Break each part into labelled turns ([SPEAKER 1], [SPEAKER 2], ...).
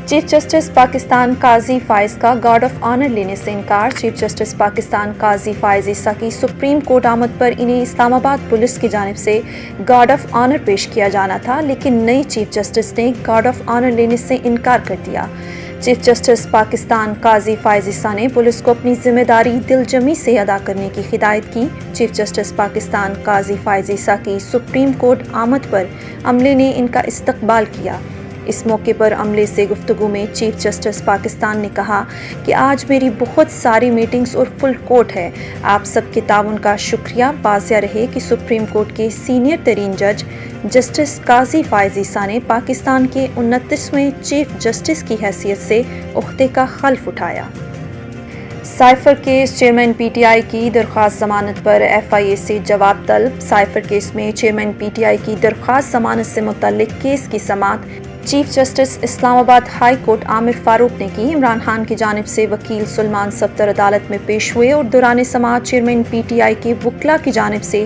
[SPEAKER 1] Chief justice Pakistan قاضی فائز کا guard of honour لینے سے انکار۔ چیف جسٹس پاکستان قاضی فائز عیسیٰ کی سپریم کورٹ آمد پر انہیں اسلام آباد پولیس کی جانب سے گارڈ آف آنر پیش کیا جانا تھا، لیکن نئی چیف جسٹس نے گارڈ آف آنر لینے سے انکار کر دیا۔ چیف جسٹس پاکستان قاضی فائز عیسیٰ نے پولیس کو اپنی ذمہ داری دل جمی سے ادا کرنے کی ہدایت کی۔ چیف جسٹس پاکستان قاضی فائز عیسیٰ کی سپریم کورٹ آمد پر عملے نے ان کا استقبال کیا۔ اس موقع پر عملے سے گفتگو میں چیف جسٹس پاکستان نے کہا کہ آج میری بہت ساری میٹنگز اور فل کورٹ ہے۔ آپ سب کے تعاون کا شکریہ۔ واضح رہے کہ سپریم کورٹ کے سینئر ترین جج جسٹس قاضی فائز عیسیٰ نے پاکستان کے 29ویں چیف جسٹس کی حیثیت سے عہدے کا حلف اٹھایا۔ Cipher case chairman P T I کی درخواست ضمانت پر ایف آئی اے سے جواب طلب۔ سائفر کیس میں چیئرمین پی ٹی آئی کی درخواست ضمانت سے متعلق کیس کی سماعت چیف جسٹس اسلام آباد ہائی کورٹ عامر فاروق نے کی۔ عمران خان کی جانب سے وکیل سلمان صفدر عدالت میں پیش ہوئے اور دوران سماعت چیئرمین پی ٹی آئی کے وکلاء کی جانب سے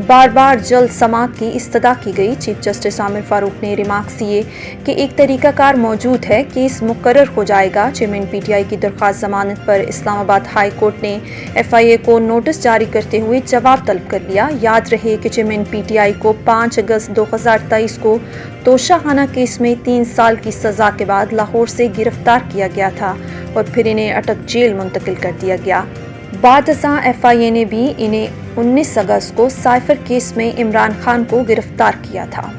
[SPEAKER 1] بار بار جلد سماعت کی استدعا کی گئی۔ چیف جسٹس عامر فاروق نے ریمارکس دیے کہ ایک طریقہ کار موجود ہے، کیس مقرر ہو جائے گا۔ چیئرمین پی ٹی آئی کی درخواست ضمانت پر اسلام آباد ہائی کورٹ نے ایف آئی اے کو نوٹس جاری کرتے ہوئے جواب طلب کر لیا۔ یاد رہے کہ چیئرمین پی ٹی آئی کو 5 اگست 2023 کو توشہ خانہ کیس میں 3 سال کی سزا کے بعد لاہور سے گرفتار کیا گیا تھا اور پھر انہیں اٹک جیل منتقل کر دیا گیا۔ بعد ازاں ایف آئی اے نے بھی انہیں 19 اگست کو سائفر کیس میں عمران خان کو گرفتار کیا تھا۔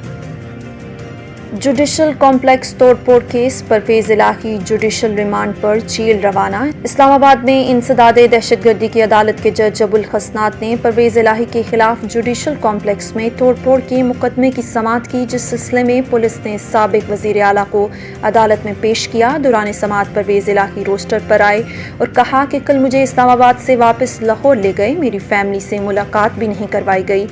[SPEAKER 1] جوڈیشل کمپلیکس توڑ پھوڑ کیس، پرویز الہی جوڈیشل ریمانڈ پر جیل روانہ۔ اسلام آباد میں انسداد دہشت گردی کی عدالت کے جج ابو الحسنات نے پرویز الہی کے خلاف جوڈیشل کمپلیکس میں توڑ پھوڑ کے مقدمے کی سماعت کی، جس سلسلے میں پولیس نے سابق وزیر اعلیٰ کو عدالت میں پیش کیا۔ دوران سماعت پرویز الہی روسٹر پر آئے اور کہا کہ کل مجھے اسلام آباد سے واپس لاہور لے گئے، میری فیملی سے ملاقات بھی نہیں کروائی گئی،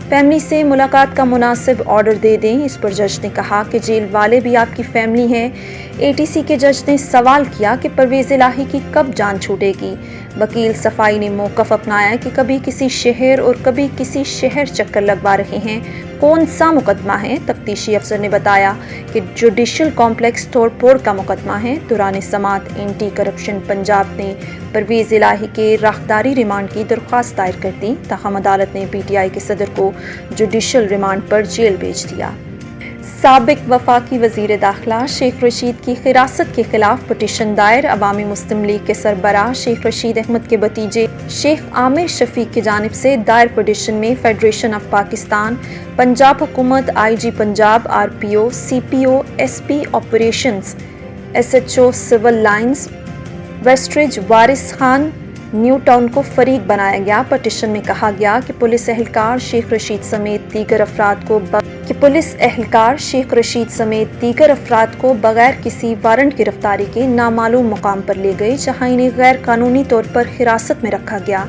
[SPEAKER 1] فیملی سے ملاقات کا مناسب آرڈر دے دیں۔ اس پر جج نے کہا کہ جیل والے بھی آپ کی فیملی ہیں۔ اے ٹی سی کے جج نے سوال کیا کہ پرویز الہی کی کب جان چھوٹے گی؟ وکیل صفائی نے موقف اپنایا کہ کبھی کسی شہر اور کبھی کسی شہر چکر لگوا رہے ہیں، کون سا مقدمہ ہے؟ تفتیشی افسر نے بتایا کہ جوڈیشل کمپلیکس توڑ پھوڑ کا مقدمہ ہے۔ دوران سماعت اینٹی کرپشن پنجاب نے پرویز الہی کے راہداری ریمانڈ کی درخواست دائر کر دی، تاہم عدالت نے پی ٹی آئی کے صدر کو جوڈیشل ریمانڈ پر جیل بھیج دیا۔ سابق وفاقی وزیر داخلہ شیخ رشید کی حراست کے خلاف پٹیشن دائر۔ عوامی مسلم لیگ کے سربراہ شیخ رشید احمد کے بھتیجے شیخ عامر شفیق کی جانب سے دائر پٹیشن میں فیڈریشن آف پاکستان، پنجاب حکومت، I G Punjab, R P O, C P O, S P operations, S H O civil lines, Westridge Waris Khan, new town کو فریق بنایا گیا۔ پٹیشن میں کہا گیا کہ پولیس اہلکار شیخ رشید سمیت دیگر افراد کو بغیر کسی وارنٹ گرفتاری کے نامعلوم مقام پر لے گئے، جہاں انہیں غیر قانونی طور پر حراست میں رکھا گیا۔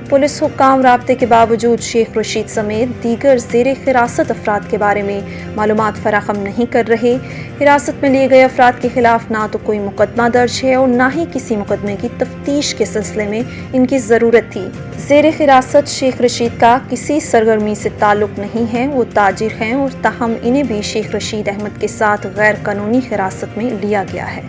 [SPEAKER 1] پولیس حکام رابطے کے باوجود شیخ رشید سمیت دیگر زیر حراست افراد کے بارے میں معلومات فراہم نہیں کر رہے۔ حراست میں لیے گئے افراد کے خلاف نہ تو کوئی مقدمہ درج ہے اور نہ ہی کسی مقدمے کی تفتیش کے سلسلے میں ان کی ضرورت تھی۔ زیر حراست شیخ رشید کا کسی سرگرمی سے تعلق نہیں ہے، وہ تاجر ہیں اور تاہم انہیں بھی شیخ رشید احمد کے ساتھ غیر قانونی حراست میں لیا گیا ہے۔